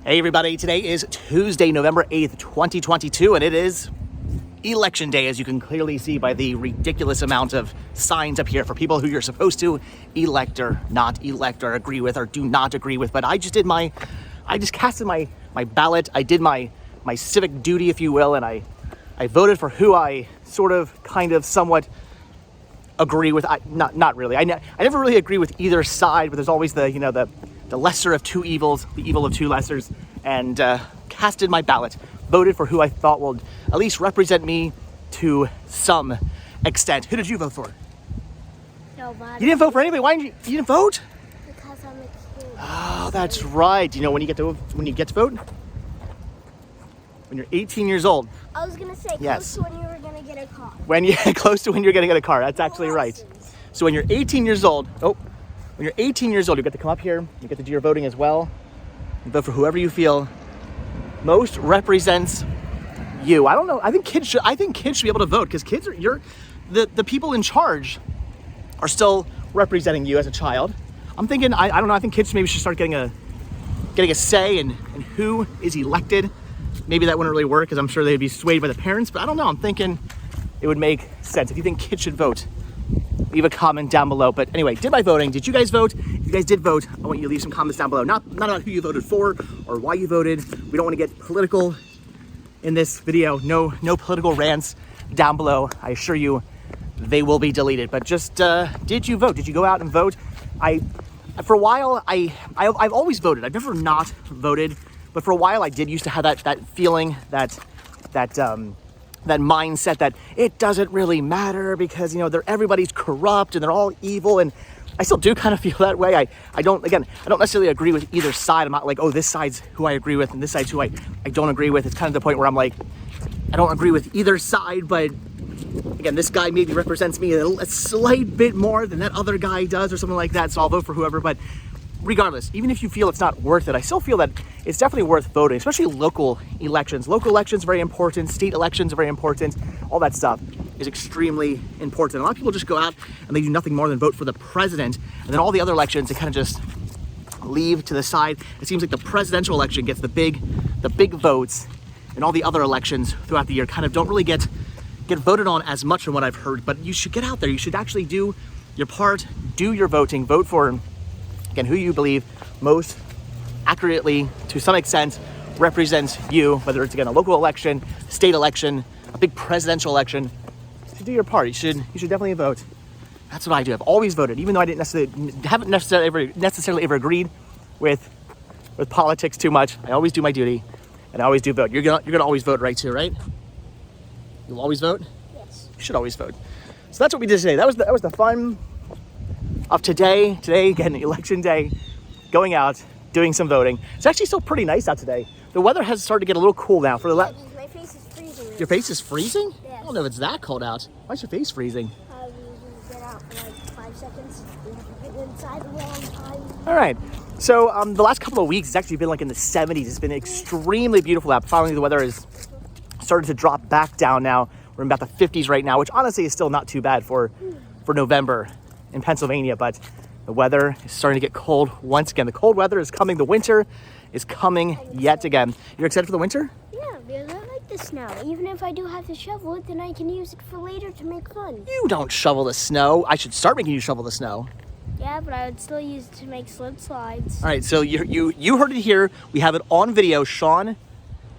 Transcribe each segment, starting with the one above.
Hey everybody, today is Tuesday, November 8th, 2022, and it is Election Day, as you can clearly see by the ridiculous amount of signs up here for people who you're supposed to elect or not elect or agree with or do not agree with. But I just casted my ballot. I did my civic duty, if you will, and I voted for who I sort of, kind of, somewhat agree with. Not really. I never really agree with either side, but there's always the lesser of two evils, the evil of two lessers, and casted my ballot, voted for who I thought would at least represent me to some extent. Who did you vote for? Nobody. You didn't vote for anybody. Why didn't you didn't vote? Because I'm a kid. Oh, that's right. You know when you get to vote? When you're 18 years old. I was gonna say Yes. close to when you were gonna get a car. Close to when you're gonna get a car. That's actually right. So when you're 18 years old, you get to come up here, you get to do your voting as well, and vote for whoever you feel most represents you. I don't know. I think kids should be able to vote because kids are the people in charge are still representing you as a child. I'm thinking I don't know. I think kids maybe should start getting a say in who is elected. Maybe that wouldn't really work because I'm sure they'd be swayed by the parents. But I don't know. I'm thinking it would make sense. If you think kids should vote, leave a comment down below. But anyway, did my voting. Did you guys vote? If you guys did vote, I want you to leave some comments down below. Not about who you voted for or why you voted. We don't want to get political in this video. No political rants down below. I assure you they will be deleted. But just did you vote? Did you go out and vote? For a while I've always voted. I've never not voted, but for a while I did used to have that feeling, that mindset that it doesn't really matter because everybody's corrupt and they're all evil, and I still do kind of feel that way. I don't necessarily agree with either side. I'm not like, oh, this side's who I agree with and this side's who I don't agree with. It's kind of the point where I'm like, I don't agree with either side, but again, this guy maybe represents me a slight bit more than that other guy does or something like that, so I'll vote for whoever. But regardless, even if you feel it's not worth it, I still feel that it's definitely worth voting, especially local elections. Local elections are very important. State elections are very important. All that stuff is extremely important. A lot of people just go out and they do nothing more than vote for the president, and then all the other elections they kind of just leave to the side. It seems like the presidential election gets the big votes, and all the other elections throughout the year kind of don't really get voted on as much from what I've heard. But you should get out there. You should actually do your part, do your voting, vote for, again, who you believe most accurately, to some extent, represents you, whether it's, again, a local election, state election, a big presidential election. You should do your part. You should definitely vote. That's what I do. I've always voted, even though I haven't necessarily ever agreed with politics too much. I always do my duty, and I always do vote. You're gonna always vote, right, too, right? You'll always vote? Yes. You should always vote. So that's what we did today. That was the fun of today. Today, again, election day, going out, doing some voting. It's actually still pretty nice out today. The weather has started to get a little cool now. My face is freezing. Your face is freezing? Yes. I don't know if it's that cold out. Why is your face freezing? We get out for like 5 seconds. We have to get inside a long time. All right. So the last couple of weeks, it's actually been like in the 70s. It's been extremely beautiful out. Finally, the weather is started to drop back down now. We're in about the 50s right now, which honestly is still not too bad for November in Pennsylvania, but the weather is starting to get cold once again. The cold weather is coming. The winter is coming yet again. You're excited for the winter? Yeah, because I like the snow. Even if I do have to shovel it, then I can use it for later to make fun. You don't shovel the snow. I should start making you shovel the snow. Yeah, but I would still use it to make slip slides. All right, so you heard it here. We have it on video. Sean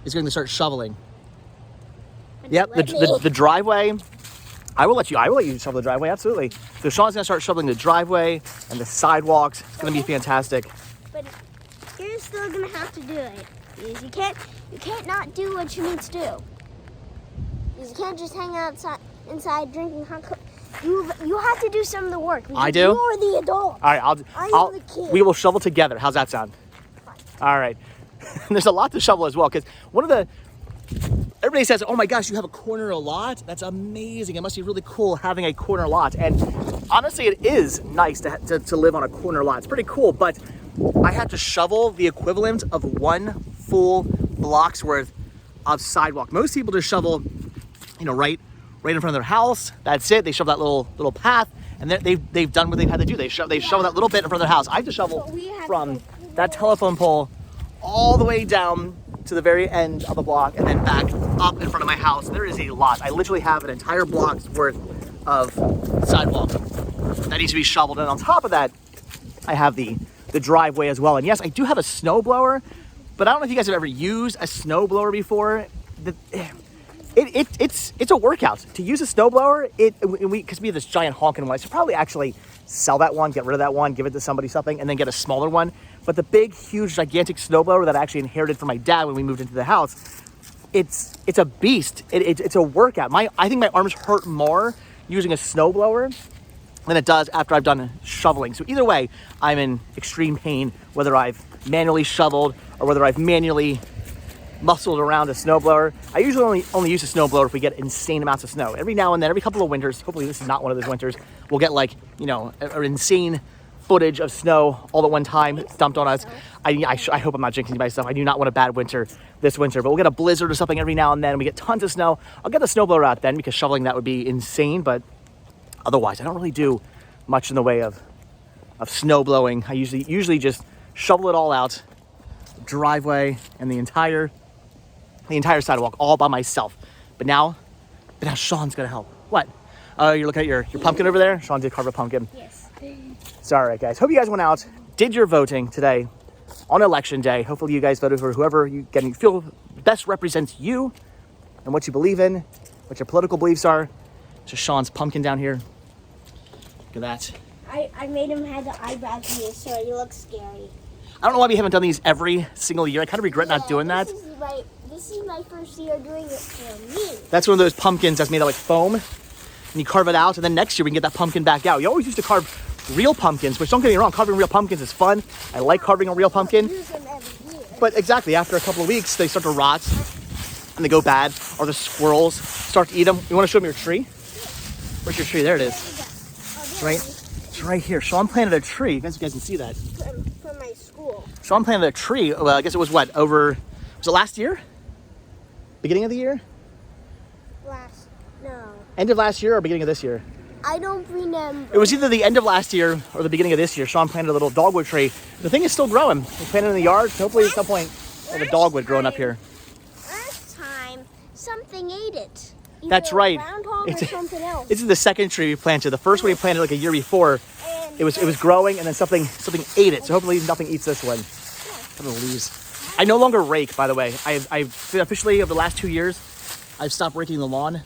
is going to start shoveling. Yep, the driveway. I will let you shovel the driveway, absolutely. So Sean's gonna start shoveling the driveway and the sidewalks. It's gonna be fantastic. But you're still gonna have to do it. Because you can't not do what you need to do. Because you can't just hang inside drinking hot coffee. You have to do some of the work. I do? You're the adult. All right, I'm the kid. We will shovel together. How's that sound? Fine. All right. There's a lot to shovel as well, because everybody says, oh my gosh, you have a corner lot? That's amazing. It must be really cool having a corner lot. And honestly, it is nice to live on a corner lot. It's pretty cool, but I had to shovel the equivalent of 1 full block's worth of sidewalk. Most people just shovel, right in front of their house. That's it. They shovel that little path, and they've done what they've had to do. They shovel that little bit in front of their house. I have to shovel from that telephone pole all the way down to the very end of the block and then back up in front of my house. There is a lot. I literally have an entire block's worth of sidewalk that needs to be shoveled. And on top of that, I have the driveway as well. And yes, I do have a snowblower, but I don't know if you guys have ever used a snowblower before. It's a workout to use a snowblower. Because we have this giant honking one, I should probably actually sell that one, get rid of that one, give it to somebody something, and then get a smaller one. But the big, huge, gigantic snowblower that I actually inherited from my dad when we moved into the house, it's a beast. It's a workout. I think my arms hurt more using a snowblower than it does after I've done shoveling. So either way, I'm in extreme pain, whether I've manually shoveled or whether I've manually muscled around a snowblower. I usually only use a snowblower if we get insane amounts of snow. Every now and then, every couple of winters, hopefully this is not one of those winters, we'll get an insane footage of snow all at one time dumped on us. I hope I'm not jinxing myself. I do not want a bad winter this winter, but we'll get a blizzard or something every now and then. We get tons of snow. I'll get the snowblower out then because shoveling that would be insane, but otherwise I don't really do much in the way of snow blowing. I usually just shovel it all out, driveway and the entire sidewalk all by myself. But now Sean's gonna help. What? Oh, you're looking at your pumpkin over there? Sean did carve a pumpkin. Yes. So, all right, guys. Hope you guys went out, did your voting today on election day. Hopefully you guys voted for whoever you feel best represents you and what you believe in, what your political beliefs are. Just Sean's pumpkin down here. Look at that. I made him have the eyebrows here, so he looks scary. I don't know why we haven't done these every single year. I kind of regret not doing that. This is my first year doing it for me. That's one of those pumpkins that's made of foam, and you carve it out, and then next year we can get that pumpkin back out. You always used to carve real pumpkins, which don't get me wrong, carving real pumpkins is fun. I like carving a real pumpkin. Use them every year. But exactly, after a couple of weeks, they start to rot and they go bad, or the squirrels start to eat them. You want to show me your tree? Where's your tree? There it is. It's right here. Sean planted a tree. You guys can see that. From my school. Sean planted a tree. Well, I guess it was was it last year? Beginning of the year? No. End of last year or beginning of this year? I don't remember. It was either the end of last year or the beginning of this year. Sean planted a little dogwood tree. The thing is still growing. We planted it in the yard. So hopefully at some point we have a dogwood growing up here. Last time, something ate it. Either That's right. Groundhog or something else. This is the second tree we planted. The first one we planted a year before. It was growing and then something ate it. So hopefully nothing eats this one. Look at the leaves. I no longer rake, by the way. I've officially, over the last 2 years, I've stopped raking the lawn.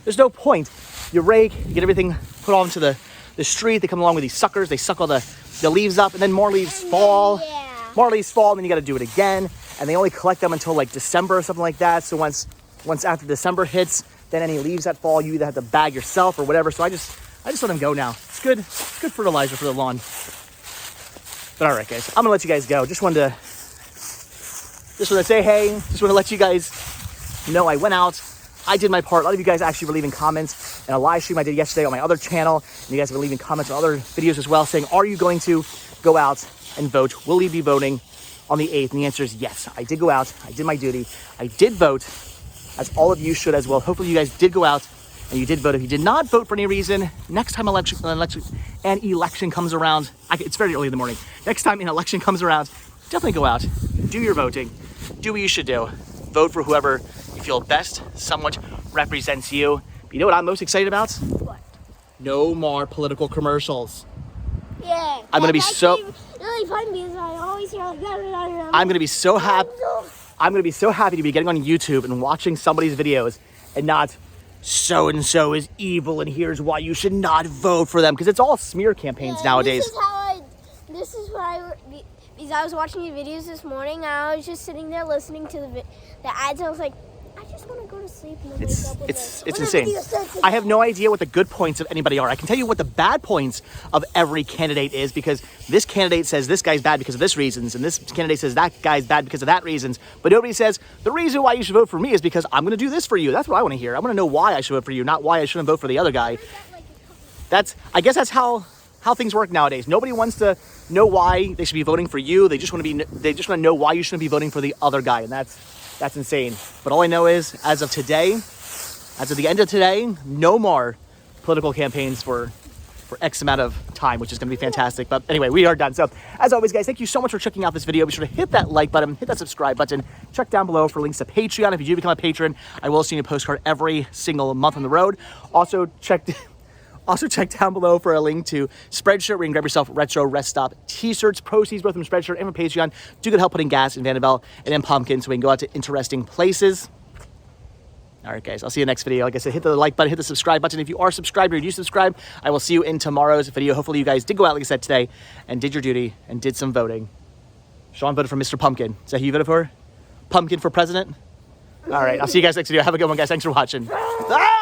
There's no point. You rake, you get everything put onto the street. They come along with these suckers. They suck all the leaves up, and then more leaves fall. Yeah. More leaves fall, and then you got to do it again. And they only collect them until December or something like that. So once after December hits, then any leaves that fall, you either have to bag yourself or whatever. So I just let them go now. It's good fertilizer for the lawn. But all right, guys, I'm gonna let you guys go. Just wanted to say hey. Just want to let you guys know I went out. I did my part. A lot of you guys actually were leaving comments in a live stream I did yesterday on my other channel. And you guys have been leaving comments on other videos as well saying, are you going to go out and vote? Will you be voting on the 8th? And the answer is yes. I did go out. I did my duty. I did vote, as all of you should as well. Hopefully you guys did go out and you did vote. If you did not vote for any reason, next time an election comes around, it's very early in the morning. Next time an election comes around, definitely go out, do your voting, do what you should do. Vote for whoever you feel best, somewhat represents you. But you know what I'm most excited about? What? No more political commercials. Yeah. I'm gonna be so really fun because I always hear like that. I'm gonna be so happy. I'm gonna be so happy to be getting on YouTube and watching somebody's videos and not so and so is evil and here's why you should not vote for them, because it's all smear campaigns nowadays. Because I was watching the videos this morning and I was just sitting there listening to the ads. I was like, I just want to go to sleep and then wake up and It's insane. I have no idea what the good points of anybody are. I can tell you what the bad points of every candidate is, because this candidate says this guy's bad because of this reasons, and this candidate says that guy's bad because of that reasons, but nobody says the reason why you should vote for me is because I'm going to do this for you. That's what I want to hear. I want to know why I should vote for you, not why I shouldn't vote for the other guy. I guess that's how things work nowadays. Nobody wants to know why they should be voting for you. They just want to know why you shouldn't be voting for the other guy, and that's insane. But all I know is, as of the end of today, no more political campaigns for for X amount of time, which is going to be fantastic. But anyway, we are done. So as always, guys, thank you so much for checking out this video. Be sure to hit that like button, hit that subscribe button, check down below for links to Patreon. If you do become a patron, I will send you a postcard every single month on the road. Also check down below for a link to Spreadshirt, where you can grab yourself retro rest stop t-shirts. Proceeds both from Spreadshirt and from Patreon do good help putting gas in Vanderbilt and in Pumpkin, so we can go out to interesting places. All right, guys, I'll see you next video. Like I said, hit the like button, hit the subscribe button. If you are subscribed or you subscribe, I will see you in tomorrow's video. Hopefully you guys did go out, like I said, today and did your duty and did some voting. Sean voted for Mr. Pumpkin. Is that who you voted for? Pumpkin for president? All right, I'll see you guys next video. Have a good one, guys. Thanks for watching. Ah!